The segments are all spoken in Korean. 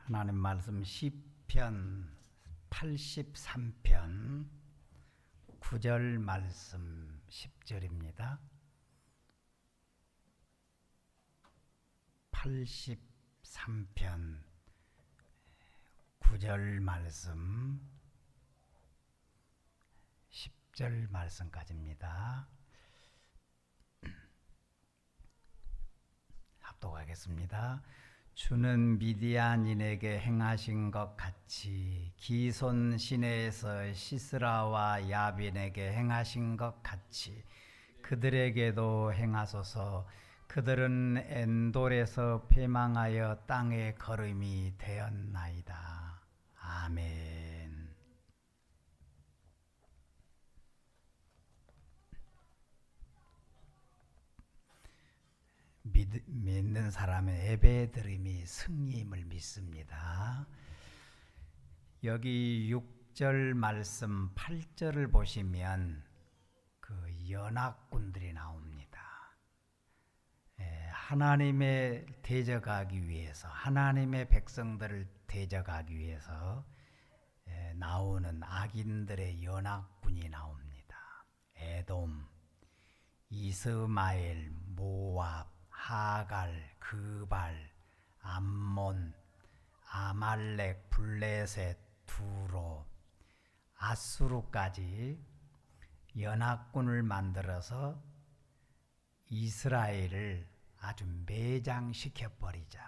하나님 말씀 시편 83편 9절 말씀 10절입니다. 83편 9절 말씀 10절 말씀까지입니다. 합독하겠습니다. 주는 미디안인에게 행하신 것 같이 기손 시내에서 시스라와 야빈에게 행하신 것 같이 그들에게도 행하소서. 그들은 엔돌에서 패망하여 땅의 거름이 되었나이다. 아멘. 믿는 사람의 예배드림이 승리임을 믿습니다. 여기 6절 말씀 8절을 보시면 그 연합군들이 나옵니다. 하나님의 대적하기 위해서, 하나님의 백성들을 대적하기 위해서 나오는 악인들의 연합군이 나옵니다. 에돔, 이스마엘, 모압, 하갈, 그발, 암몬, 아말렉, 블레셋, 두로, 아수르까지 연합군을 만들어서 이스라엘을 아주 매장시켜버리자.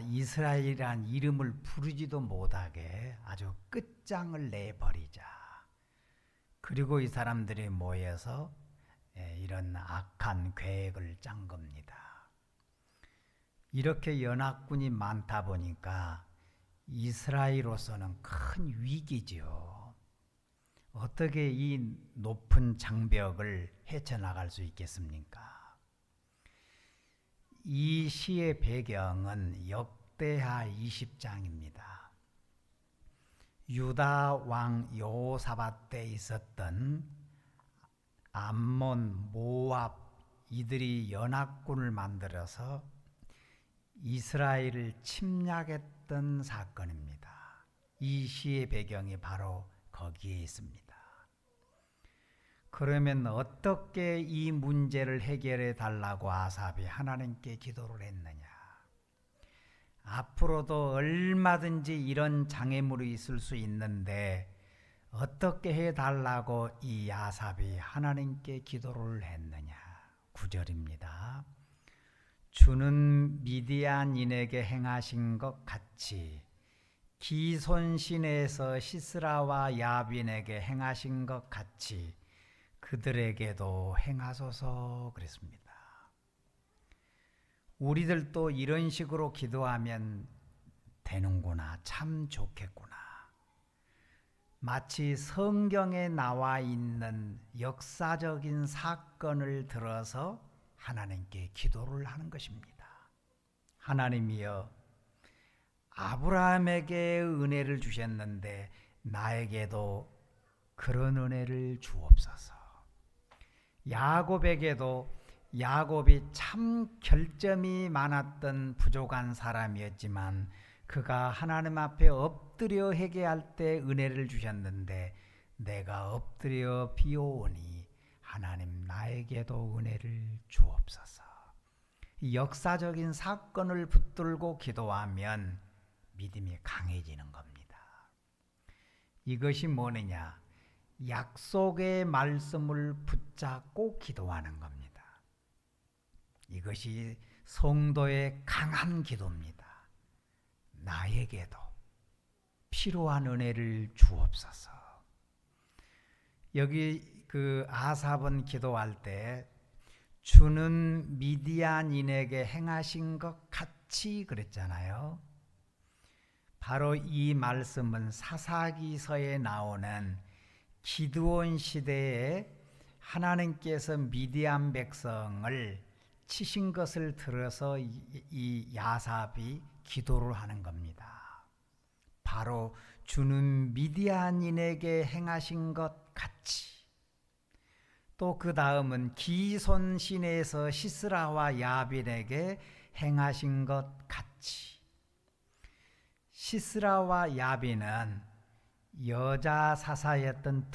이스라엘이란 이름을 부르지도 못하게 아주 끝장을 내버리자. 그리고 이 사람들이 모여서 이런 악한 계획을 짠 겁니다. 이렇게 연합군이 많다 보니까 이스라엘로서는 큰 위기죠. 어떻게 이 높은 장벽을 헤쳐나갈 수 있겠습니까? 이 시의 배경은 역대하 20장입니다. 유다 왕 여호사밧 때 있었던 암몬, 모압 이들이 연합군을 만들어서 이스라엘을 침략했던 사건입니다. 이 시의 배경이 바로 거기에 있습니다. 그러면 어떻게 이 문제를 해결해 달라고 아삽이 하나님께 기도를 했느냐? 앞으로도 얼마든지 이런 장애물이 있을 수 있는데 어떻게 해달라고 이 아삽이 하나님께 기도를 했느냐? 9절입니다. 주는 미디안인에게 행하신 것 같이 기손 시내에서 시스라와 야빈에게 행하신 것 같이 그들에게도 행하소서 그랬습니다. 우리들도 이런 식으로 기도하면 되는구나, 참 좋겠구나. 마치 성경에 나와 있는 역사적인 사건을 들어서 하나님께 기도를 하는 것입니다. 하나님이여, 아브라함에게 은혜를 주셨는데 나에게도 그런 은혜를 주옵소서. 야곱에게도, 야곱이 참 결점이 많았던 부족한 사람이었지만 그가 하나님 앞에 엎드려 회개할 때 은혜를 주셨는데 내가 엎드려 비오오니 하나님 나에게도 은혜를 주옵소서. 역사적인 사건을 붙들고 기도하면 믿음이 강해지는 겁니다. 이것이 뭐느냐? 약속의 말씀을 붙잡고 기도하는 겁니다. 이것이 성도의 강한 기도입니다. 나에게도 필요한 은혜를 주옵소서. 여기 그 아삽은 기도할 때 주는 미디안인에게 행하신 것 같이 그랬잖아요. 바로 이 말씀은 사사기서에 나오는 기드온 시대에 하나님께서 미디안 백성을 치신 것을 들어서 이 아삽이 기도를 하는 겁니다. 바로 주는 미디안인에게 행하신 것 같이. 또 그 다음은 기손 시내에서 시스라와 야빈에게 행하신 것 같이. 같이. 시스라와 야빈은 여자 사사였던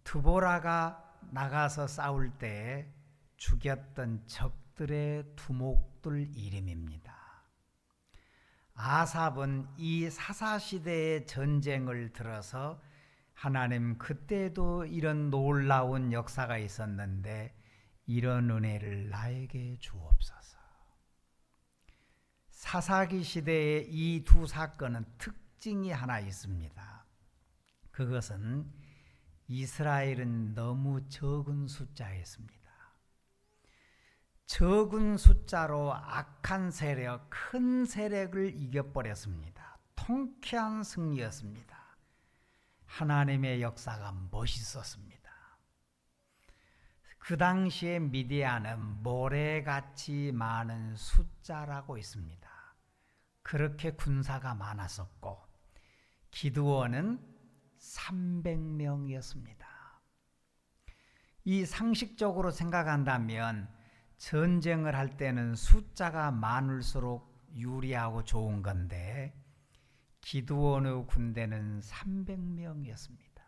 드보라가 나가서 싸울 때 죽였던 적들의 두목들 이름입니다. 아삽은 이 사사시대의 전쟁을 들어서 하나님, 그때도 이런 놀라운 역사가 있었는데 이런 은혜를 나에게 주옵소서. 사사기 시대의 이 두 사건은 특징이 하나 있습니다. 그것은 이스라엘은 너무 적은 숫자였습니다. 적은 숫자로 악한 세력, 큰 세력을 이겨버렸습니다. 통쾌한 승리였습니다. 하나님의 역사가 멋있었습니다. 그 당시에 미디안은 모래같이 많은 숫자라고 있습니다. 그렇게 군사가 많았었고 기드온은 300명이었습니다. 이 상식적으로 생각한다면 전쟁을 할 때는 숫자가 많을수록 유리하고 좋은 건데 기드온의 군대는 300명이었습니다.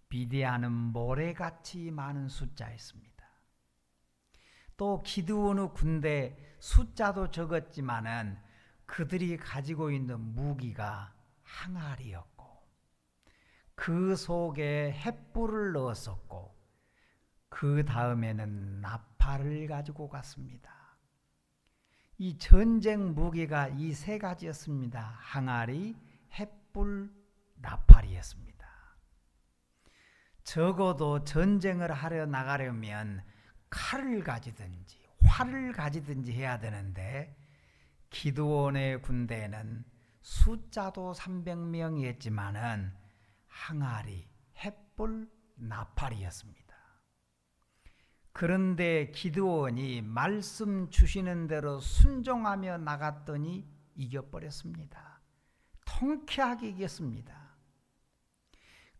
미디안은 모래같이 많은 숫자였습니다. 또 기드온의 군대 숫자도 적었지만은 그들이 가지고 있는 무기가 항아리였고 그 속에 횃불을 넣었었고 그 다음에는 나팔을 가지고 갔습니다. 이 전쟁 무기가 이 세 가지였습니다. 항아리, 횃불, 나팔이었습니다. 적어도 전쟁을 하려 나가려면 칼을 가지든지 활을 가지든지 해야 되는데 기드온의 군대는 숫자도 300명이었지만은 항아리, 횃불, 나팔이었습니다. 그런데 기드온이 말씀 주시는 대로 순종하며 나갔더니 이겨버렸습니다. 통쾌하게 이겼습니다.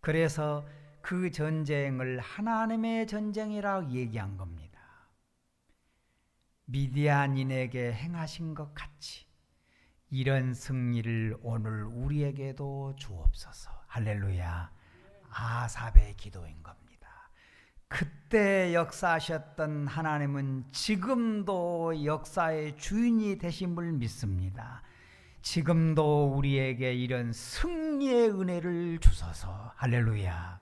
그래서 그 전쟁을 하나님의 전쟁이라고 얘기한 겁니다. 미디안인에게 행하신 것 같이 이런 승리를 오늘 우리에게도 주옵소서. 할렐루야. 아삽의 기도인 겁니다. 그때 역사하셨던 하나님은 지금도 역사의 주인이 되심을 믿습니다. 지금도 우리에게 이런 승리의 은혜를 주소서. 할렐루야.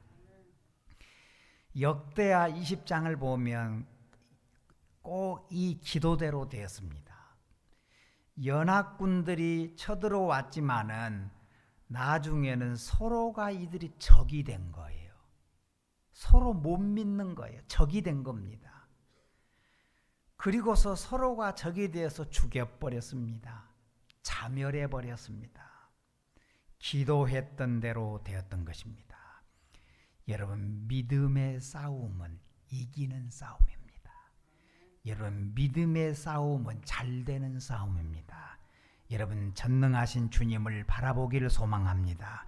역대하 20장을 보면 꼭 이 기도대로 되었습니다. 연합군들이 쳐들어왔지만은 나중에는 서로가 이들이 적이 된 거예요. 서로 못 믿는 거예요. 적이 된 겁니다. 그리고서 서로가 적이 되어서 죽여버렸습니다. 자멸해버렸습니다. 기도했던 대로 되었던 것입니다. 여러분, 믿음의 싸움은 이기는 싸움입니다. 여러분, 믿음의 싸움은 잘 되는 싸움입니다. 여러분, 전능하신 주님을 바라보기를 소망합니다.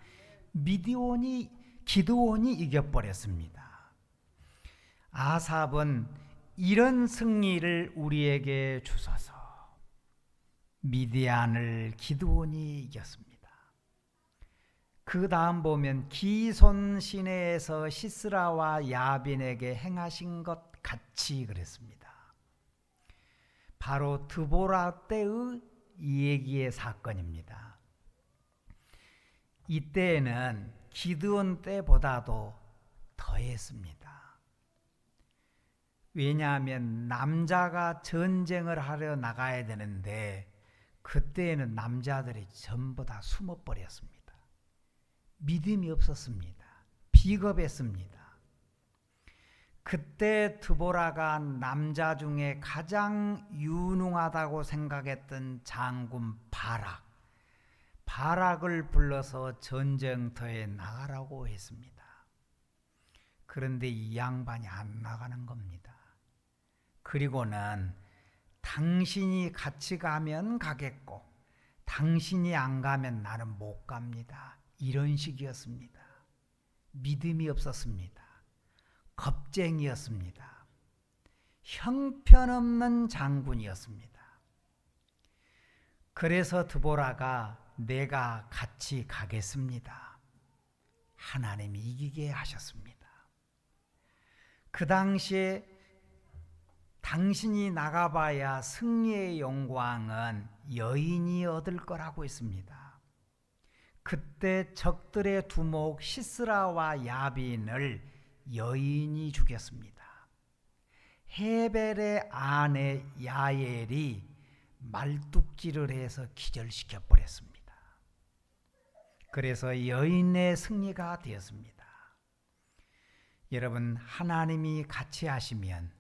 기드온이 이겨버렸습니다. 아삽은 이런 승리를 우리에게 주소서. 미디안을 기드온이 이겼습니다. 그 다음 보면 기손 시내에서 시스라와 야빈에게 행하신 것 같이 그랬습니다. 바로 드보라 때의 이 얘기의 사건입니다. 이때에는 기드온 때보다도 더했습니다. 왜냐하면 남자가 전쟁을 하려 나가야 되는데 그때에는 남자들이 전부 다 숨어버렸습니다. 믿음이 없었습니다. 비겁했습니다. 그때 드보라가 남자 중에 가장 유능하다고 생각했던 장군 바락을 불러서 전쟁터에 나가라고 했습니다. 그런데 이 양반이 안 나가는 겁니다. 그리고는 당신이 같이 가면 가겠고 당신이 안 가면 나는 못 갑니다. 이런 식이었습니다. 믿음이 없었습니다. 겁쟁이였습니다. 형편없는 장군이었습니다. 그래서 드보라가 내가 같이 가겠습니다. 하나님이 이기게 하셨습니다. 그 당시에 당신이 나가봐야 승리의 영광은 여인이 얻을 거라고 했습니다. 그때 적들의 두목 시스라와 야빈을 여인이 죽였습니다. 헤벨의 아내 야엘이 말뚝질을 해서 기절시켜 버렸습니다. 그래서 여인의 승리가 되었습니다. 여러분, 하나님이 같이 하시면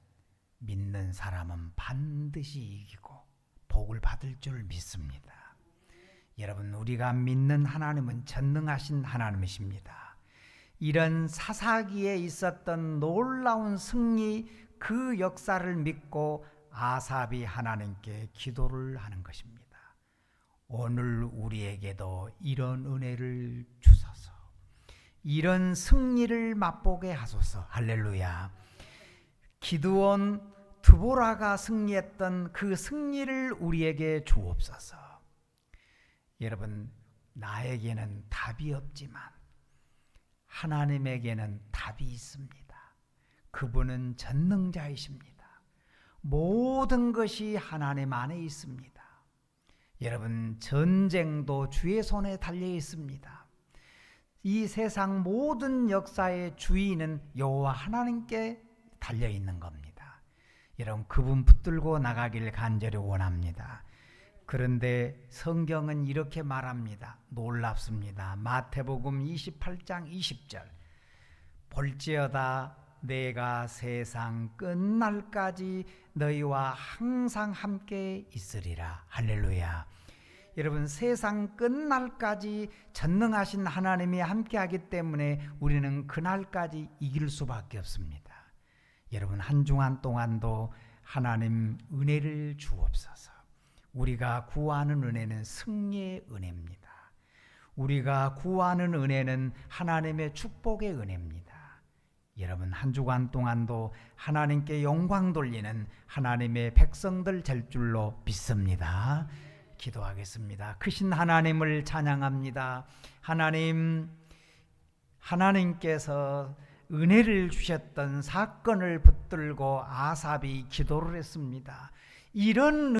믿는 사람은 반드시 이기고 복을 받을 줄 믿습니다. 여러분, 우리가 믿는 하나님은 전능하신 하나님이십니다. 이런 사사기에 있었던 놀라운 승리, 그 역사를 믿고 아삽이 하나님께 기도를 하는 것입니다. 오늘 우리에게도 이런 은혜를 주소서. 이런 승리를 맛보게 하소서. 할렐루야. 기드온, 드보라가 승리했던 그 승리를 우리에게 주옵소서. 여러분, 나에게는 답이 없지만 하나님에게는 답이 있습니다. 그분은 전능자이십니다. 모든 것이 하나님 안에 있습니다. 여러분, 전쟁도 주의 손에 달려 있습니다. 이 세상 모든 역사의 주인은 여호와 하나님께 달려 있는 겁니다. 여러분, 그분 붙들고 나가길 간절히 원합니다. 그런데 성경은 이렇게 말합니다. 놀랍습니다. 마태복음 28장 20절. 볼지어다 내가 세상 끝날까지 너희와 항상 함께 있으리라. 할렐루야. 여러분, 세상 끝날까지 전능하신 하나님이 함께하기 때문에 우리는 그날까지 이길 수밖에 없습니다. 여러분, 한 주간 동안도 하나님 은혜를 주옵소서. 우리가 구하는 은혜는 승리의 은혜입니다. 우리가 구하는 은혜는 하나님의 축복의 은혜입니다. 여러분, 한 주간 동안도 하나님께 영광 돌리는 하나님의 백성들 될 줄로 믿습니다. 기도하겠습니다. 크신 하나님을 찬양합니다. 하나님께서 은혜를 주셨던 사건을 붙들고 아삽이 기도를 했습니다. 이런